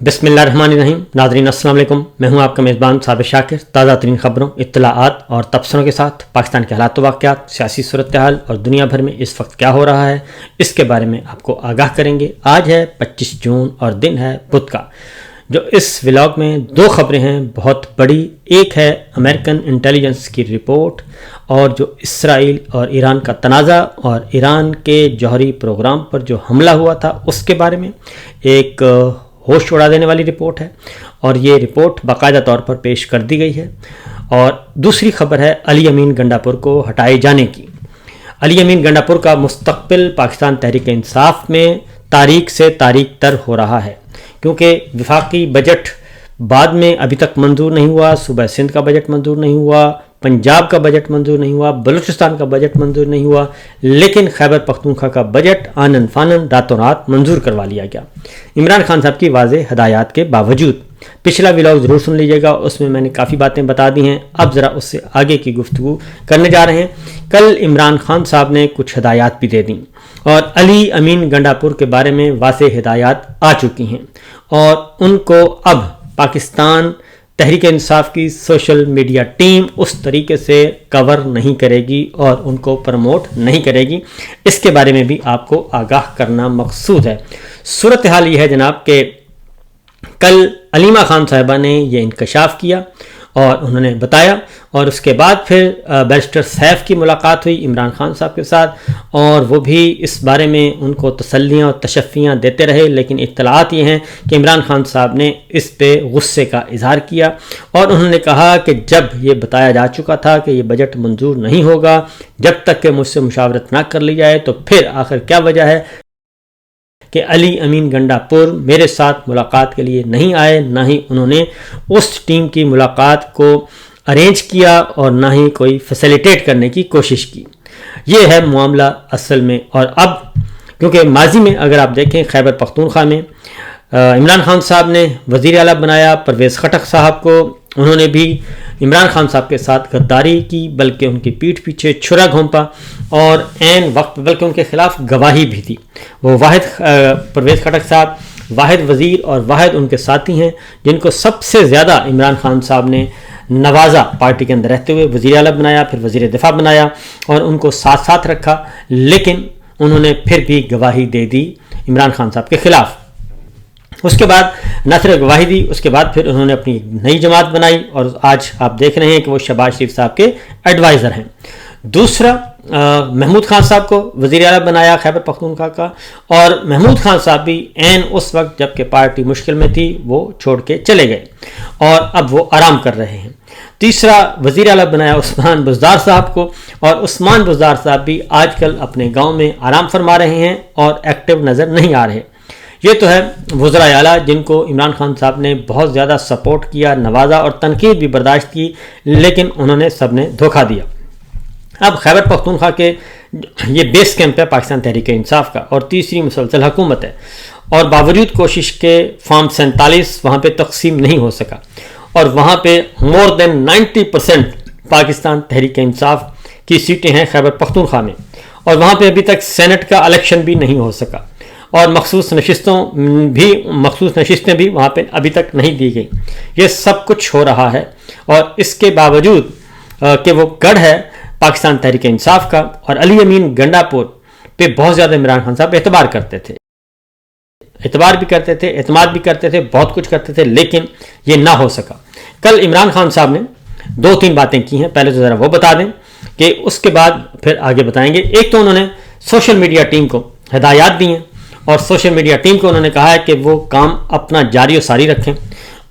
بسم اللہ الرحمن الرحیم. ناظرین السلام علیکم. میں ہوں آپ کا میزبان صابر شاکر. تازہ ترین خبروں، اطلاعات اور تبصروں کے ساتھ پاکستان کے حالات و واقعات، سیاسی صورتحال اور دنیا بھر میں اس وقت کیا ہو رہا ہے اس کے بارے میں آپ کو آگاہ کریں گے. آج ہے 25 جون اور دن ہے بدھ کا. جو اس ولاگ میں دو خبریں ہیں بہت بڑی. ایک ہے امریکن انٹیلیجنس کی رپورٹ اور جو اسرائیل اور ایران کا تنازع اور ایران کے جوہری پروگرام پر جو حملہ ہوا تھا اس کے بارے میں ایک ہوش اڑا دینے والی رپورٹ ہے، اور یہ رپورٹ باقاعدہ طور پر پیش کر دی گئی ہے. اور دوسری خبر ہے علی امین گنڈاپور کو ہٹائے جانے کی. علی امین گنڈاپور کا مستقبل پاکستان تحریک انصاف میں تاریک سے تاریک تر ہو رہا ہے، کیونکہ وفاقی بجٹ بعد میں ابھی تک منظور نہیں ہوا. صوبہ سندھ کا بجٹ منظور نہیں ہوا، پنجاب کا بجٹ منظور نہیں ہوا، بلوچستان کا بجٹ منظور نہیں ہوا، لیکن خیبر پختونخوا کا بجٹ آنن فانن راتوں رات منظور کروا لیا گیا عمران خان صاحب کی واضح ہدایات کے باوجود. پچھلا ولاگ ضرور سن لیجیے گا، اس میں میں نے کافی باتیں بتا دی ہیں. اب ذرا اس سے آگے کی گفتگو کرنے جا رہے ہیں. کل عمران خان صاحب نے کچھ ہدایات بھی دے دیں اور علی امین گنڈاپور کے بارے میں واضح ہدایات آ چکی ہیں، اور ان کو اب پاکستان تحریک انصاف کی سوشل میڈیا ٹیم اس طریقے سے کور نہیں کرے گی اور ان کو پروموٹ نہیں کرے گی. اس کے بارے میں بھی آپ کو آگاہ کرنا مقصود ہے. صورتحال یہ ہے جناب کہ کل علیمہ خان صاحبہ نے یہ انکشاف کیا اور انہوں نے بتایا، اور اس کے بعد پھر بیرسٹر سیف کی ملاقات ہوئی عمران خان صاحب کے ساتھ، اور وہ بھی اس بارے میں ان کو تسلیاں اور تشفیاں دیتے رہے. لیکن اطلاعات یہ ہیں کہ عمران خان صاحب نے اس پہ غصے کا اظہار کیا، اور انہوں نے کہا کہ جب یہ بتایا جا چکا تھا کہ یہ بجٹ منظور نہیں ہوگا جب تک کہ مجھ سے مشاورت نہ کر لی جائے، تو پھر آخر کیا وجہ ہے کہ علی امین گنڈاپور میرے ساتھ ملاقات کے لیے نہیں آئے، نہ ہی انہوں نے اس ٹیم کی ملاقات کو ارینج کیا اور نہ ہی کوئی فیسیلیٹیٹ کرنے کی کوشش کی. یہ ہے معاملہ اصل میں. اور اب کیونکہ ماضی میں اگر آپ دیکھیں خیبر پختونخوا میں عمران خان صاحب نے وزیر اعلیٰ بنایا پرویز خٹک صاحب کو، انہوں نے بھی عمران خان صاحب کے ساتھ غداری کی، بلکہ ان کی پیٹھ پیچھے چھرا گھونپا اور عین وقت بلکہ ان کے خلاف گواہی بھی دی. وہ واحد پرویز خٹک صاحب واحد وزیر اور واحد ان کے ساتھی ہیں جن کو سب سے زیادہ عمران خان صاحب نے نوازا. پارٹی کے اندر رہتے ہوئے وزیر اعلیٰ بنایا، پھر وزیر دفاع بنایا اور ان کو ساتھ ساتھ رکھا، لیکن انہوں نے پھر بھی گواہی دے دی عمران خان صاحب کے خلاف. اس کے بعد نہ صرف گواہی دی، اس کے بعد پھر انہوں نے اپنی نئی جماعت بنائی، اور آج آپ دیکھ رہے ہیں کہ وہ شہباز شریف صاحب کے ایڈوائزر ہیں. دوسرا محمود خان صاحب کو وزیر اعلیٰ بنایا خیبر پختونخوا کا، اور محمود خان صاحب بھی عین اس وقت جب کہ پارٹی مشکل میں تھی وہ چھوڑ کے چلے گئے اور اب وہ آرام کر رہے ہیں. تیسرا وزیر اعلیٰ بنایا عثمان بزدار صاحب کو، اور عثمان بزدار صاحب بھی آج کل اپنے گاؤں میں آرام فرما رہے ہیں اور ایکٹیو نظر نہیں آ رہے. یہ تو ہے وزرائے اعلیٰ جن کو عمران خان صاحب نے بہت زیادہ سپورٹ کیا، نوازا اور تنقید بھی برداشت کی، لیکن انہوں نے سب نے دھوکہ دیا. اب خیبر پختونخوا کے یہ بیس کیمپ ہے پاکستان تحریک انصاف کا، اور تیسری مسلسل حکومت ہے، اور باوجود کوشش کے فارم 47 وہاں پہ تقسیم نہیں ہو سکا، اور وہاں پہ مور دین 90% پاکستان تحریک انصاف کی سیٹیں ہیں خیبر پختونخوا میں، اور وہاں پہ ابھی تک سینٹ کا الیکشن بھی نہیں ہو سکا، اور مخصوص نشستیں بھی وہاں پہ ابھی تک نہیں دی گئی. یہ سب کچھ ہو رہا ہے، اور اس کے باوجود کہ وہ گڑھ ہے پاکستان تحریک انصاف کا، اور علی امین گنڈاپور پہ بہت زیادہ عمران خان صاحب اعتبار کرتے تھے، اعتبار بھی کرتے تھے، اعتماد بھی کرتے تھے، بہت کچھ کرتے تھے، لیکن یہ نہ ہو سکا. کل عمران خان صاحب نے 2-3 باتیں کی ہیں، پہلے تو ذرا وہ بتا دیں کہ اس کے بعد پھر آگے بتائیں گے. ایک تو انہوں نے سوشل میڈیا ٹیم کو ہدایات دی ہیں، اور سوشل میڈیا ٹیم کو انہوں نے کہا ہے کہ وہ کام اپنا جاری و ساری رکھیں،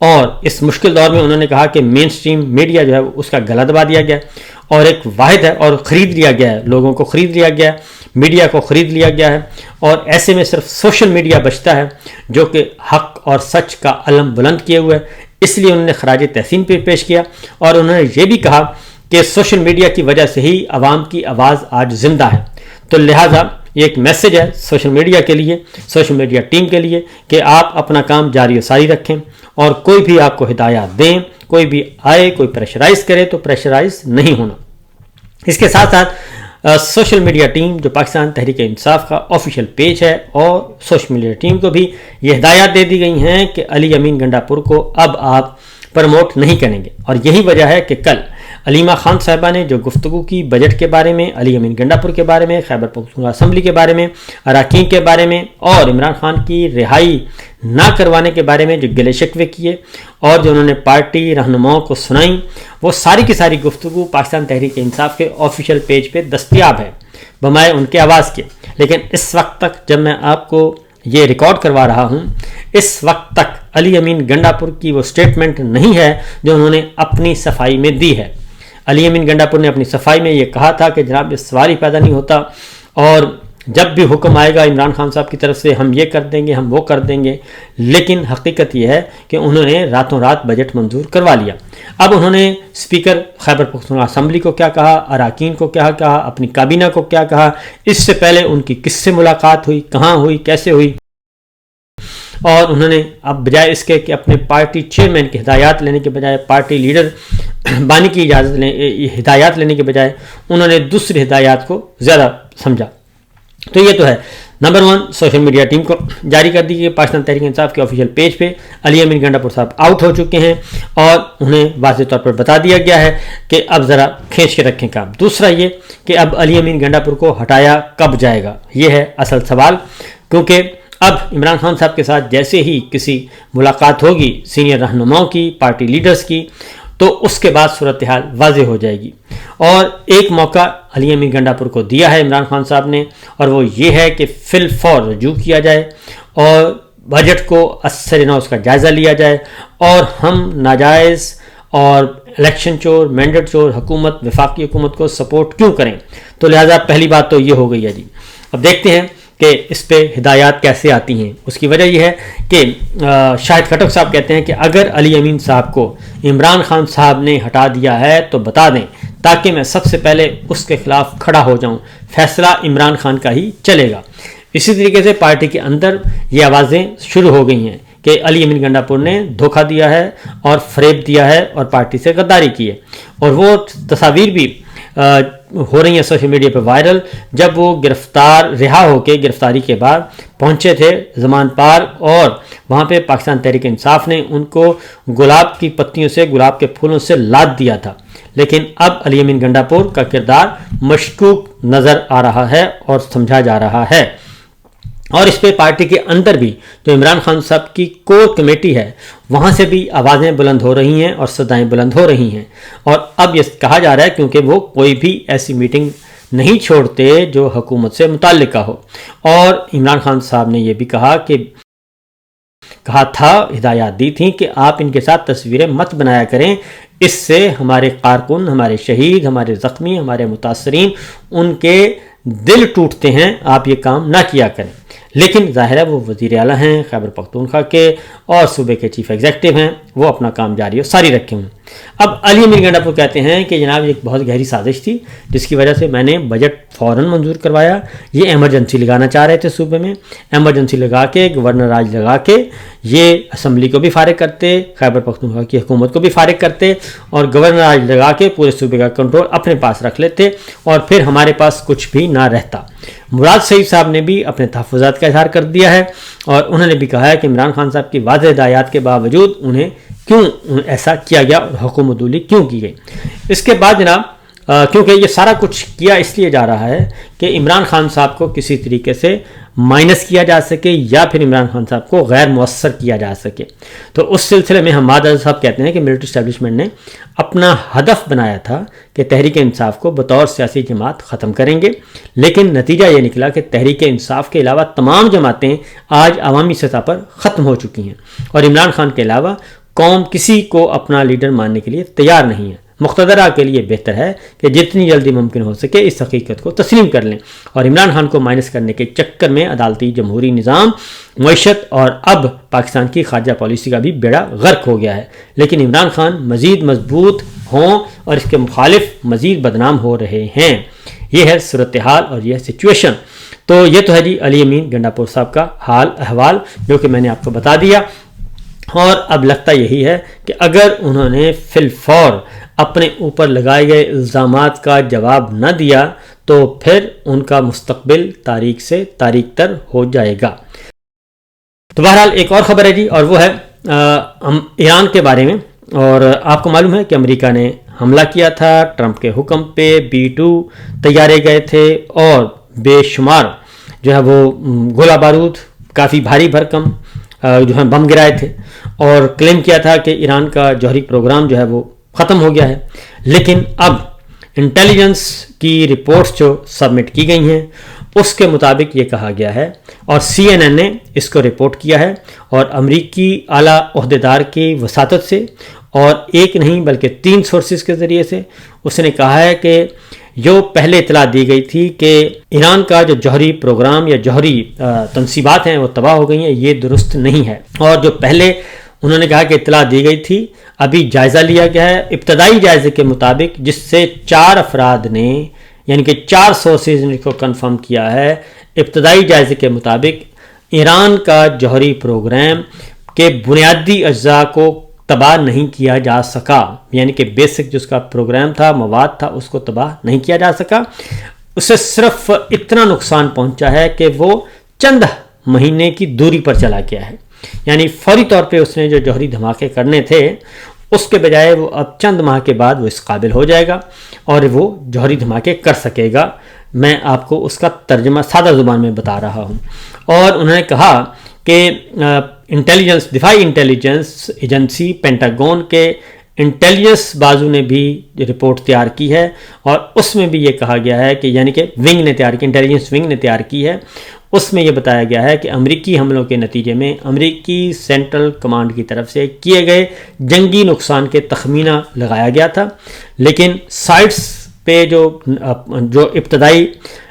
اور اس مشکل دور میں انہوں نے کہا کہ مین سٹریم میڈیا جو ہے اس کا گلا دبا دیا گیا ہے، اور ایک واحد ہے اور خرید لیا گیا ہے، لوگوں کو خرید لیا گیا ہے، میڈیا کو خرید لیا گیا ہے، اور ایسے میں صرف سوشل میڈیا بچتا ہے جو کہ حق اور سچ کا علم بلند کیے ہوئے ہے. اس لیے انہوں نے خراج تحسین پیش کیا، اور انہوں نے یہ بھی کہا کہ سوشل میڈیا کی وجہ سے ہی عوام کی آواز آج زندہ ہے. تو لہٰذا یہ ایک میسج ہے سوشل میڈیا کے لیے، سوشل میڈیا ٹیم کے لیے، کہ آپ اپنا کام جاری و ساری رکھیں، اور کوئی بھی آپ کو ہدایات دیں، کوئی بھی آئے کوئی پریشرائز کرے تو پریشرائز نہیں ہونا. اس کے ساتھ ساتھ سوشل میڈیا ٹیم جو پاکستان تحریک انصاف کا آفیشیل پیج ہے اور سوشل میڈیا ٹیم کو بھی یہ ہدایات دے دی گئی ہیں کہ علی امین گنڈا پور کو اب آپ پروموٹ نہیں کریں گے، اور یہی وجہ ہے کہ کل علیمہ خان صاحبہ نے جو گفتگو کی بجٹ کے بارے میں، علی امین گنڈا پور کے بارے میں، خیبر پختونخوا اسمبلی کے بارے میں، اراکین کے بارے میں، اور عمران خان کی رہائی نہ کروانے کے بارے میں جو گلے شکوے کیے اور جو انہوں نے پارٹی رہنماؤں کو سنائیں، وہ ساری کی ساری گفتگو پاکستان تحریک انصاف کے آفیشیل پیج پہ دستیاب ہے بمائے ان کے آواز کے۔ لیکن اس وقت تک جب میں آپ کو یہ ریکارڈ کروا رہا ہوں، اس وقت تک علی امین گنڈا پور کی وہ سٹیٹمنٹ نہیں ہے جو انہوں نے اپنی صفائی میں دی ہے۔ علی امین گنڈا پور نے اپنی صفائی میں یہ کہا تھا کہ جناب اس سوال ہی پیدا نہیں ہوتا، اور جب بھی حکم آئے گا عمران خان صاحب کی طرف سے ہم یہ کر دیں گے، ہم وہ کر دیں گے۔ لیکن حقیقت یہ ہے کہ انہوں نے راتوں رات بجٹ منظور کروا لیا۔ اب انہوں نے اسپیکر خیبر پختونخوا اسمبلی کو کیا کہا، اراکین کو کیا کہا، اپنی کابینہ کو کیا کہا، اس سے پہلے ان کی کس سے ملاقات ہوئی، کہاں ہوئی، کیسے ہوئی، اور انہوں نے اب بجائے اس کے کہ اپنے پارٹی چیئرمین کی ہدایات لینے کے بجائے، پارٹی لیڈر بانی کی ہدایات لینے کے بجائے انہوں نے دوسری ہدایات کو زیادہ سمجھا۔ تو یہ تو ہے نمبر 1، سوشل میڈیا ٹیم کو جاری کر دی کہ پاکستان تحریک انصاف کے آفیشیل پیج پہ علی امین گنڈا پور صاحب آؤٹ ہو چکے ہیں، اور انہیں واضح طور پر بتا دیا گیا ہے کہ اب ذرا کھینچ کے رکھیں کام۔ دوسرا یہ کہ اب علی امین گنڈا پور کو ہٹایا کب جائے گا، یہ ہے اصل سوال، کیونکہ اب عمران خان صاحب کے ساتھ جیسے ہی کسی ملاقات ہوگی سینئر رہنماؤں کی، پارٹی لیڈرز کی، تو اس کے بعد صورتحال واضح ہو جائے گی۔ اور ایک موقع علی امین گنڈا پور کو دیا ہے عمران خان صاحب نے، اور وہ یہ ہے کہ فی الفور رجوع کیا جائے اور بجٹ کو اثر نو اس کا جائزہ لیا جائے، اور ہم ناجائز اور الیکشن چور، مینڈیٹ چور حکومت، وفاقی حکومت کو سپورٹ کیوں کریں۔ تو لہٰذا پہلی بات تو یہ ہو گئی ہے جی۔ اب دیکھتے ہیں کہ اس پہ ہدایات کیسے آتی ہیں۔ اس کی وجہ یہ ہے کہ شاہد خٹک صاحب کہتے ہیں کہ اگر علی امین صاحب کو عمران خان صاحب نے ہٹا دیا ہے تو بتا دیں تاکہ میں سب سے پہلے اس کے خلاف کھڑا ہو جاؤں، فیصلہ عمران خان کا ہی چلے گا۔ اسی طریقے سے پارٹی کے اندر یہ آوازیں شروع ہو گئی ہیں کہ علی امین گنڈا پور نے دھوکہ دیا ہے اور فریب دیا ہے اور پارٹی سے غداری کی ہے، اور وہ تصاویر بھی ہو رہی ہیں سوشل میڈیا پہ وائرل، جب وہ رہا ہو کے گرفتاری کے بعد پہنچے تھے زمان پارک، اور وہاں پہ پاکستان تحریک انصاف نے ان کو گلاب کی پتیوں سے، گلاب کے پھولوں سے لاد دیا تھا۔ لیکن اب علی امین گنڈا پور کا کردار مشکوک نظر آ رہا ہے اور سمجھا جا رہا ہے، اور اس پہ پارٹی کے اندر بھی جو عمران خان صاحب کی کور کمیٹی ہے وہاں سے بھی آوازیں بلند ہو رہی ہیں اور صدائیں بلند ہو رہی ہیں، اور اب یہ کہا جا رہا ہے کیونکہ وہ کوئی بھی ایسی میٹنگ نہیں چھوڑتے جو حکومت سے متعلقہ ہو، اور عمران خان صاحب نے یہ بھی کہا تھا، ہدایات دی تھیں کہ آپ ان کے ساتھ تصویریں مت بنایا کریں، اس سے ہمارے کارکن، ہمارے شہید، ہمارے زخمی، ہمارے متاثرین، ان کے دل ٹوٹتے ہیں، آپ یہ کام نہ کیا کریں۔ لیکن ظاہر ہے وہ وزیر اعلیٰ ہیں خیبر پختونخوا کے اور صوبے کے چیف ایگزیکٹو ہیں، وہ اپنا کام جاری اور ساری رکھے ہوئے۔ اب علی امین گنڈا پور کہتے ہیں کہ جناب ایک بہت گہری سازش تھی جس کی وجہ سے میں نے بجٹ فوراً منظور کروایا، یہ ایمرجنسی لگانا چاہ رہے تھے صوبے میں، ایمرجنسی لگا کے گورنر راج لگا کے یہ اسمبلی کو بھی فارغ کرتے، خیبر پختونخوا کی حکومت کو بھی فارغ کرتے، اور گورنر راج لگا کے پورے صوبے کا کنٹرول اپنے پاس رکھ لیتے، اور پھر ہمارے پاس کچھ بھی نہ رہتا۔ مراد سعید صاحب نے بھی اپنے تحفظات کا اظہار کر دیا ہے، اور انہوں نے بھی کہا ہے کہ عمران خان صاحب کی واضح ہدایات کے باوجود انہیں کیوں ایسا کیا گیا اور حکومت دولی کیوں کی گئی۔ اس کے بعد جناب کیونکہ یہ سارا کچھ کیا اس لیے جا رہا ہے کہ عمران خان صاحب کو کسی طریقے سے مائنس کیا جا سکے یا پھر عمران خان صاحب کو غیر مؤثر کیا جا سکے۔ تو اس سلسلے میں حماد عزیز صاحب کہتے ہیں کہ ملٹری اسٹیبلشمنٹ نے اپنا ہدف بنایا تھا کہ تحریک انصاف کو بطور سیاسی جماعت ختم کریں گے، لیکن نتیجہ یہ نکلا کہ تحریک انصاف کے علاوہ تمام جماعتیں آج عوامی سطح پر ختم ہو چکی ہیں، اور عمران خان کے علاوہ قوم کسی کو اپنا لیڈر ماننے کے لیے تیار نہیں ہے۔ مقتدرہ کے لیے بہتر ہے کہ جتنی جلدی ممکن ہو سکے اس حقیقت کو تسلیم کر لیں، اور عمران خان کو مائنس کرنے کے چکر میں عدالتی جمہوری نظام، معیشت اور اب پاکستان کی خارجہ پالیسی کا بھی بیڑا غرق ہو گیا ہے، لیکن عمران خان مزید مضبوط ہوں اور اس کے مخالف مزید بدنام ہو رہے ہیں۔ یہ ہے صورتحال اور یہ سچویشن۔ تو یہ تو ہے جی علی امین گنڈا پور صاحب کا حال احوال جو کہ میں نے آپ کو بتا دیا، اور اب لگتا یہی ہے کہ اگر انہوں نے فی الفور اپنے اوپر لگائے گئے الزامات کا جواب نہ دیا تو پھر ان کا مستقبل تاریک سے تاریک تر ہو جائے گا۔ تو بہرحال ایک اور خبر ہے جی، اور وہ ہے ایران کے بارے میں۔ اور آپ کو معلوم ہے کہ امریکہ نے حملہ کیا تھا، ٹرمپ کے حکم پہ B-2 طیارے گئے تھے اور بے شمار جو ہے وہ گولہ بارود، کافی بھاری بھرکم جو ہے بم گرائے تھے، اور کلیم کیا تھا کہ ایران کا جوہری پروگرام جو ہے وہ ختم ہو گیا ہے۔ لیکن اب انٹیلیجنس کی رپورٹس جو سبمٹ کی گئی ہیں اس کے مطابق یہ کہا گیا ہے، اور CNN نے اس کو رپورٹ کیا ہے، اور امریکی اعلیٰ عہدیدار کی وساطت سے، اور ایک نہیں بلکہ 3 سورسز کے ذریعے سے اس نے کہا ہے کہ جو پہلے اطلاع دی گئی تھی کہ ایران کا جو جوہری پروگرام یا جوہری تنصیبات ہیں وہ تباہ ہو گئی ہیں، یہ درست نہیں ہے۔ اور جو پہلے انہوں نے کہا کہ اطلاع دی گئی تھی، ابھی جائزہ لیا گیا ہے ابتدائی جائزے کے مطابق، جس سے 4 افراد نے، یعنی کہ 4 سورسز نے کو کنفرم کیا ہے، ابتدائی جائزے کے مطابق ایران کا جوہری پروگرام کے بنیادی اجزاء کو تباہ نہیں کیا جا سکا، یعنی کہ بیسک جو اس کا پروگرام تھا، مواد تھا، اس کو تباہ نہیں کیا جا سکا۔ اسے صرف اتنا نقصان پہنچا ہے کہ وہ چند مہینے کی دوری پر چلا گیا ہے، یعنی فوری طور پہ اس نے جو جوہری دھماکے کرنے تھے اس کے بجائے وہ اب چند ماہ کے بعد وہ اس قابل ہو جائے گا اور وہ جوہری دھماکے کر سکے گا۔ میں آپ کو اس کا ترجمہ سادہ زبان میں بتا رہا ہوں۔ اور انہوں نے کہا کہ انٹیلیجنس، دفاعی انٹیلیجنس ایجنسی پینٹاگون کے انٹیلیجنس بازو نے بھی رپورٹ تیار کی ہے، اور اس میں بھی یہ کہا گیا ہے کہ، یعنی کہ ونگ نے تیار کی، انٹیلیجنس ونگ نے تیار کی ہے، اس میں یہ بتایا گیا ہے کہ امریکی حملوں کے نتیجے میں امریکی سینٹرل کمانڈ کی طرف سے کیے گئے جنگی نقصان کے تخمینہ لگایا گیا تھا، لیکن سائٹس پہ جو ابتدائی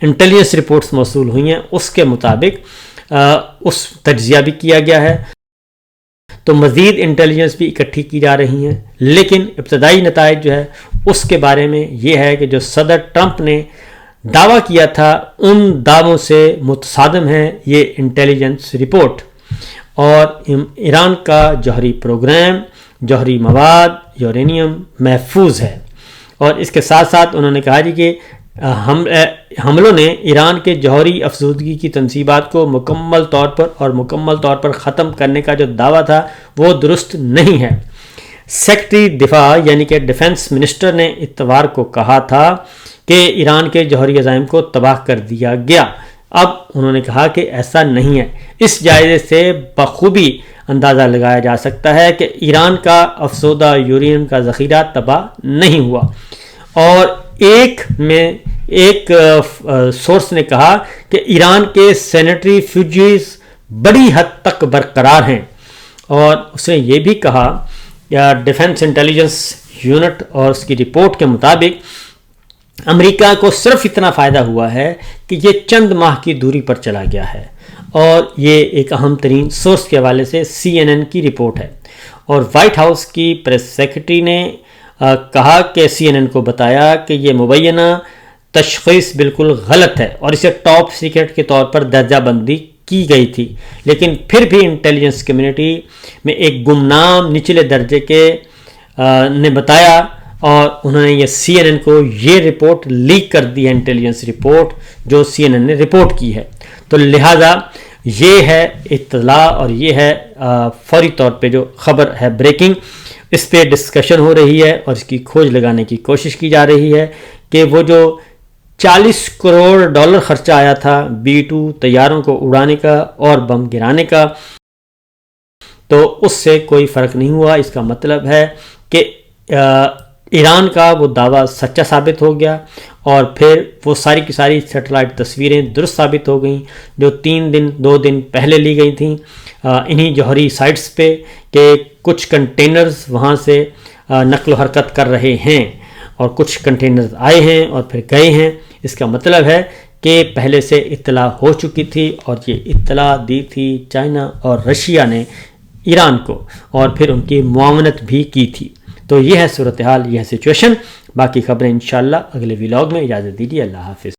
انٹیلیجنس رپورٹس موصول ہوئی ہیں اس کے مطابق اس تجزیہ بھی کیا گیا ہے، تو مزید انٹیلیجنس بھی اکٹھی کی جا رہی ہیں، لیکن ابتدائی نتائج جو ہے اس کے بارے میں یہ ہے کہ جو صدر ٹرمپ نے دعویٰ کیا تھا ان دعووں سے متصادم ہے یہ انٹیلیجنس رپورٹ، اور ایران کا جوہری پروگرام، جوہری مواد، یورینیم محفوظ ہے۔ اور اس کے ساتھ ساتھ انہوں نے کہا جی کہ حملوں نے ایران کے جوہری افزودگی کی تنصیبات کو مکمل طور پر ختم کرنے کا جو دعویٰ تھا وہ درست نہیں ہے۔ سیکرٹری دفاع یعنی کہ ڈیفنس منسٹر نے اتوار کو کہا تھا کہ ایران کے جوہری عزائم کو تباہ کر دیا گیا۔ اب انہوں نے کہا کہ ایسا نہیں ہے، اس جائزے سے بخوبی اندازہ لگایا جا سکتا ہے کہ ایران کا افزودہ یورینیم کا ذخیرہ تباہ نہیں ہوا۔ اور ایک سورس نے کہا کہ ایران کے سینیٹری فیوجز بڑی حد تک برقرار ہیں، اور اس نے یہ بھی کہا ڈیفنس انٹیلیجنس یونٹ اور اس کی رپورٹ کے مطابق امریکہ کو صرف اتنا فائدہ ہوا ہے کہ یہ چند ماہ کی دوری پر چلا گیا ہے، اور یہ ایک اہم ترین سورس کے حوالے سے CNN کی رپورٹ ہے۔ اور وائٹ ہاؤس کی پریس سیکرٹری نے کہا کہ CNN کو بتایا کہ یہ مبینہ تشخیص بالکل غلط ہے اور اسے ٹاپ سیکرٹ کے طور پر درجہ بندی کی گئی تھی، لیکن پھر بھی انٹیلیجنس کمیونٹی میں ایک گمنام نچلے درجے کے نے بتایا، اور انہوں نے یہ CNN کو یہ رپورٹ لیک کر دی ہے، انٹیلیجنس رپورٹ جو CNN نے رپورٹ کی ہے۔ تو لہٰذا یہ ہے اطلاع اور یہ ہے فوری طور پہ جو خبر ہے بریکنگ، اس پہ ڈسکشن ہو رہی ہے اور اس کی کھوج لگانے کی کوشش کی جا رہی ہے کہ وہ جو $40 کروڑ خرچہ آیا تھا B-2 طیاروں کو اڑانے کا اور بم گرانے کا، تو اس سے کوئی فرق نہیں ہوا۔ اس کا مطلب ہے کہ ایران کا وہ دعویٰ سچا ثابت ہو گیا، اور پھر وہ ساری کی ساری سیٹلائٹ تصویریں درست ثابت ہو گئیں جو 2 دن پہلے لی گئی تھیں انہی جوہری سائٹس پہ، کہ کچھ کنٹینرز وہاں سے نقل و حرکت کر رہے ہیں اور کچھ کنٹینرز آئے ہیں اور پھر گئے ہیں۔ اس کا مطلب ہے کہ پہلے سے اطلاع ہو چکی تھی، اور یہ اطلاع دی تھی چائنا اور رشیا نے ایران کو، اور پھر ان کی معاونت بھی کی تھی۔ تو یہ ہے صورتحال، یہ ہے سچویشن۔ باقی خبریں انشاءاللہ اگلے ولاگ میں۔ اجازت دیجیے، اللہ حافظ۔